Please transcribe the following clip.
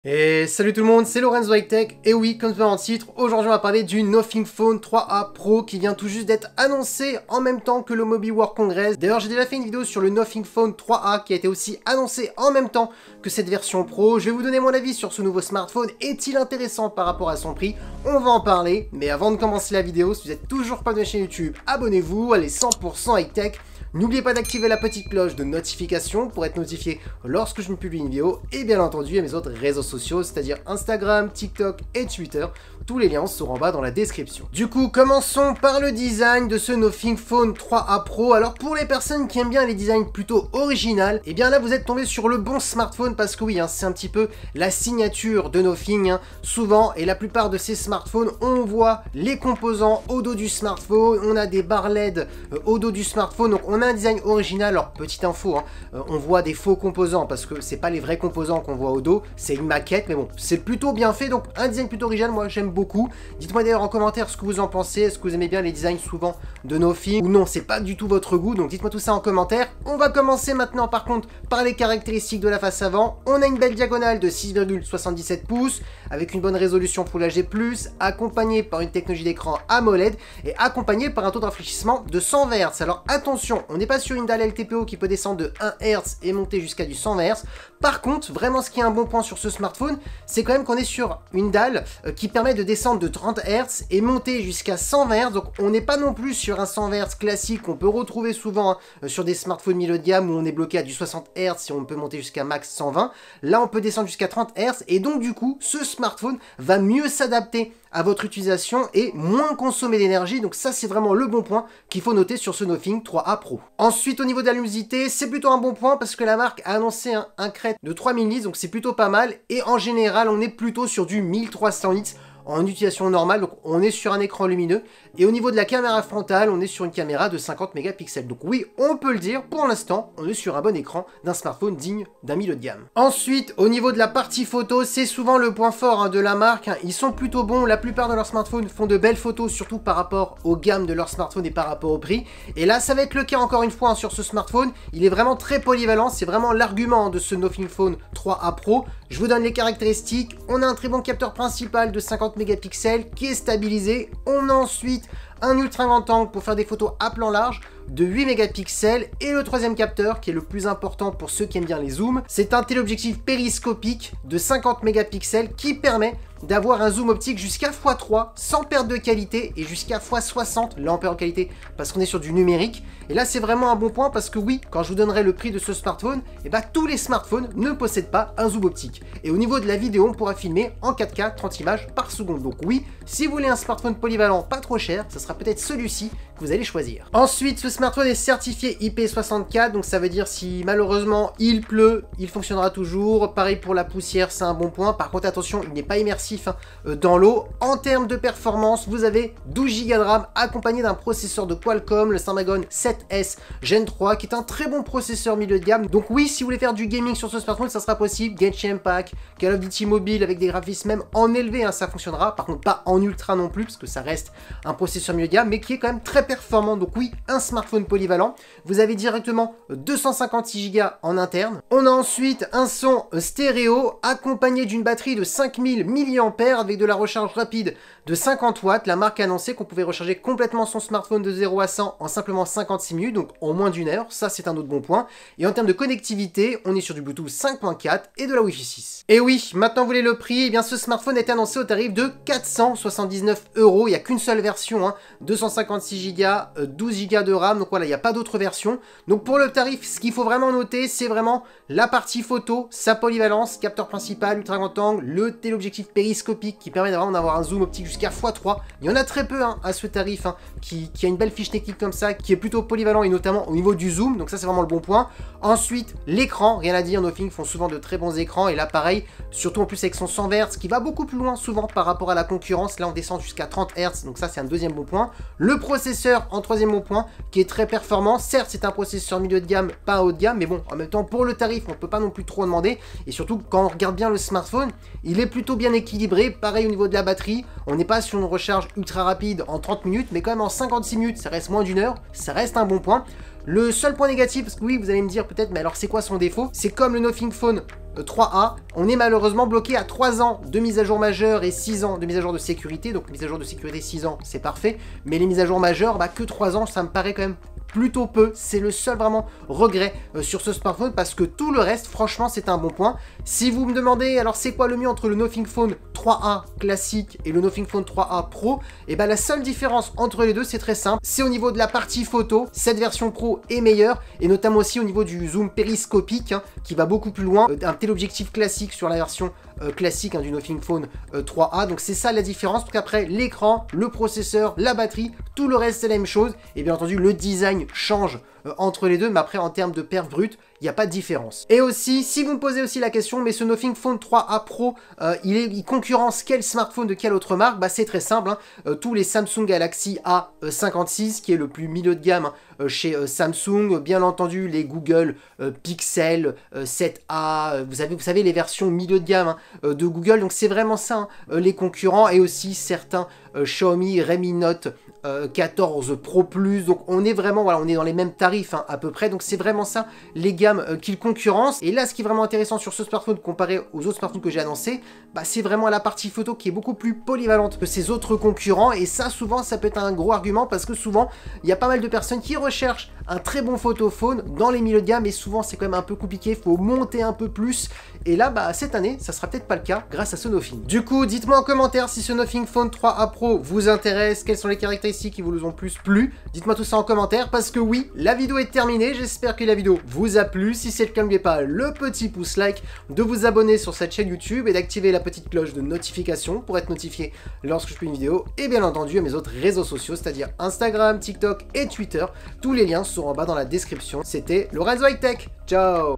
Et salut tout le monde, c'est Lorenzo High Tech, et oui, comme dans le titre, aujourd'hui on va parler du Nothing Phone 3A Pro qui vient tout juste d'être annoncé en même temps que le Mobile World Congress. D'ailleurs j'ai déjà fait une vidéo sur le Nothing Phone 3A qui a été aussi annoncé en même temps que cette version Pro. Je vais vous donner mon avis sur ce nouveau smartphone, est-il intéressant par rapport à son prix? On va en parler, mais avant de commencer la vidéo, si vous n'êtes toujours pas de la chaîne YouTube, abonnez-vous, allez 100% High Tech. N'oubliez pas d'activer la petite cloche de notification pour être notifié lorsque je me publie une vidéo et bien entendu à mes autres réseaux sociaux, c'est-à-dire Instagram, TikTok et Twitter. Tous les liens seront en bas dans la description. Du coup, commençons par le design de ce Nothing Phone 3A Pro. Alors pour les personnes qui aiment bien les designs plutôt originaux, et bien là vous êtes tombé sur le bon smartphone parce que oui, c'est un petit peu la signature de Nothing. Souvent, et la plupart de ces smartphones, on voit les composants au dos du smartphone, on a des barres LED au dos du smartphone, donc on a un design original. Alors petite info, on voit des faux composants parce que c'est pas les vrais composants qu'on voit au dos, c'est une maquette, mais bon, c'est plutôt bien fait, donc un design plutôt original, moi j'aime beaucoup. Dites-moi d'ailleurs en commentaire ce que vous en pensez, est-ce que vous aimez bien les designs souvent de Nothing ou non, c'est pas du tout votre goût, donc dites-moi tout ça en commentaire. On va commencer maintenant par contre par les caractéristiques de la face avant. On a une belle diagonale de 6,77 pouces avec une bonne résolution Full HD+, accompagnée par une technologie d'écran AMOLED et accompagnée par un taux de rafraîchissement de 120 Hz. Alors attention, on n'est pas sur une dalle LTPO qui peut descendre de 1 Hz et monter jusqu'à du 120 Hz. Par contre, vraiment ce qui est un bon point sur ce smartphone, c'est quand même qu'on est sur une dalle qui permet de descendre de 30 Hz et monter jusqu'à 120 Hz. Donc on n'est pas non plus sur un 120 Hz classique qu'on peut retrouver souvent sur des smartphones milieu de gamme où on est bloqué à du 60 Hz si on peut monter jusqu'à max 120. Là on peut descendre jusqu'à 30 Hz et donc du coup ce smartphone va mieux s'adapter à votre utilisation et moins consommer d'énergie. Donc ça c'est vraiment le bon point qu'il faut noter sur ce Nothing 3A Pro. Ensuite au niveau de la luminosité, c'est plutôt un bon point parce que la marque a annoncé un crête de 3000 nits, donc c'est plutôt pas mal. Et en général on est plutôt sur du 1300 nits en utilisation normale, donc on est sur un écran lumineux. Et au niveau de la caméra frontale, on est sur une caméra de 50 mégapixels. Donc oui, on peut le dire, pour l'instant, on est sur un bon écran d'un smartphone digne d'un milieu de gamme. Ensuite, au niveau de la partie photo, c'est souvent le point fort de la marque. Ils sont plutôt bons, la plupart de leurs smartphones font de belles photos, surtout par rapport aux gammes de leurs smartphones et par rapport au prix. Et là, ça va être le cas encore une fois sur ce smartphone. Il est vraiment très polyvalent, c'est vraiment l'argument de ce Nothing Phone 3A Pro. Je vous donne les caractéristiques. On a un très bon capteur principal de 50 mégapixels qui est stabilisé. On a ensuite un ultra grand angle pour faire des photos à plan large de 8 mégapixels et le troisième capteur qui est le plus important pour ceux qui aiment bien les zooms, c'est un téléobjectif périscopique de 50 mégapixels qui permet d'avoir un zoom optique jusqu'à x3 sans perte de qualité et jusqu'à x60, là on perd en qualité parce qu'on est sur du numérique. Et là c'est vraiment un bon point parce que oui, quand je vous donnerai le prix de ce smartphone, et bah tous les smartphones ne possèdent pas un zoom optique. Et au niveau de la vidéo, on pourra filmer en 4K 30 images par seconde. Donc oui, si vous voulez un smartphone polyvalent pas trop cher, ça sera peut-être celui-ci que vous allez choisir. Ensuite, ce smartphone est certifié IP64, donc ça veut dire si malheureusement il pleut, il fonctionnera toujours. Pareil pour la poussière, c'est un bon point. Par contre attention, il n'est pas immersif dans l'eau. En termes de performance, vous avez 12 Go de RAM accompagné d'un processeur de Qualcomm, le Snapdragon 7S Gen 3, qui est un très bon processeur milieu de gamme. Donc oui, si vous voulez faire du gaming sur ce smartphone, ça sera possible. Genshin Impact, Call of Duty Mobile avec des graphismes même en élevé, ça fonctionnera. Par contre, pas en ultra non plus, parce que ça reste un processeur milieu de gamme, mais qui est quand même très performant. Donc oui, un smartphone polyvalent. Vous avez directement 256 Go en interne. On a ensuite un son stéréo accompagné d'une batterie de 5000 mAh avec de la recharge rapide de 50 watts. La marque a annoncé qu'on pouvait recharger complètement son smartphone de 0 à 100 en simplement 56 minutes, donc en moins d'une heure. Ça, c'est un autre bon point. Et en termes de connectivité, on est sur du Bluetooth 5.4 et de la Wi-Fi 6. Et oui, maintenant vous voulez le prix, eh bien ce smartphone est annoncé au tarif de 479 €. Il n'y a qu'une seule version, 256 Go, 12 Go de RAM, donc voilà, il n'y a pas d'autre version. Donc pour le tarif, ce qu'il faut vraiment noter, c'est vraiment la partie photo, sa polyvalence, capteur principal, ultra grand angle, le téléobjectif périscopique qui permet vraiment d'avoir un zoom optique jusqu'à x3. Il y en a très peu à ce tarif qui a une belle fiche technique comme ça, qui est plutôt polyvalent et notamment au niveau du zoom, donc ça c'est vraiment le bon point. Ensuite, l'écran, rien à dire, Nothing font souvent de très bons écrans et là pareil, surtout en plus avec son 100 Hz qui va beaucoup plus loin souvent par rapport à la concurrence. Là on descend jusqu'à 30 Hz, donc ça c'est un deuxième bon point. Le processeur en troisième bon point qui est très performant. Certes c'est un processeur milieu de gamme, pas haut de gamme, mais bon en même temps pour le tarif on peut pas non plus trop en demander. Et surtout quand on regarde bien le smartphone, il est plutôt bien équilibré. Pareil au niveau de la batterie, on n'est pas sur une recharge ultra rapide en 30 minutes, mais quand même en 56 minutes, ça reste moins d'une heure, ça reste un bon point. Le seul point négatif, parce que oui, vous allez me dire peut-être, mais alors c'est quoi son défaut? C'est comme le Nothing Phone 3A, on est malheureusement bloqué à 3 ans de mise à jour majeure et 6 ans de mise à jour de sécurité. Donc mise à jour de sécurité 6 ans, c'est parfait. Mais les mises à jour majeures, bah que 3 ans, ça me paraît quand même plutôt peu. C'est le seul vraiment regret sur ce smartphone parce que tout le reste, franchement, c'est un bon point. Si vous me demandez, alors c'est quoi le mieux entre le Nothing Phone 3A classique et le Nothing Phone 3A Pro, et ben la seule différence entre les deux, c'est très simple. C'est au niveau de la partie photo, cette version Pro est meilleure et notamment aussi au niveau du zoom périscopique hein, qui va beaucoup plus loin. Un téléobjectif classique sur la version classique hein, du Nothing Phone 3A. Donc c'est ça la différence. Donc après, l'écran, le processeur, la batterie, tout le reste c'est la même chose. Et bien entendu, le design change entre les deux, mais après en termes de perf brute, il n'y a pas de différence. Et aussi, si vous me posez aussi la question, mais ce Nothing Phone 3A Pro, il concurrence quel smartphone de quelle autre marque? Bah c'est très simple, hein. Tous les Samsung Galaxy A56, qui est le plus milieu de gamme hein, chez Samsung, bien entendu les Google Pixel 7A, vous savez les versions milieu de gamme hein, de Google, donc c'est vraiment ça, hein, les concurrents, et aussi certains Xiaomi Redmi Note 14 Pro Plus, donc on est vraiment, voilà, on est dans les mêmes tarifs hein, à peu près, donc c'est vraiment ça les gammes qu'ils concurrencent. Et là ce qui est vraiment intéressant sur ce smartphone comparé aux autres smartphones que j'ai annoncés, bah, c'est vraiment la partie photo qui est beaucoup plus polyvalente que ses autres concurrents, et ça souvent ça peut être un gros argument parce que souvent il y a pas mal de personnes qui recherchent un très bon photophone dans les milieux de gamme, et souvent c'est quand même un peu compliqué, il faut monter un peu plus, et là bah cette année ça sera peut-être pas le cas grâce à ce Nothing. Du coup dites-moi en commentaire si ce Nothing Phone 3A Pro vous intéresse, quelles sont les caractéristiques qui vous ont plus plu, dites-moi tout ça en commentaire parce que oui, la vidéo est terminée, j'espère que la vidéo vous a plu. Si c'est le cas, n'oubliez pas le petit pouce like, de vous abonner sur cette chaîne YouTube et d'activer la petite cloche de notification pour être notifié lorsque je publie une vidéo, et bien entendu à mes autres réseaux sociaux, c'est-à-dire Instagram, TikTok et Twitter. Tous les liens sont en bas dans la description. C'était Lorenzo High Tech, ciao.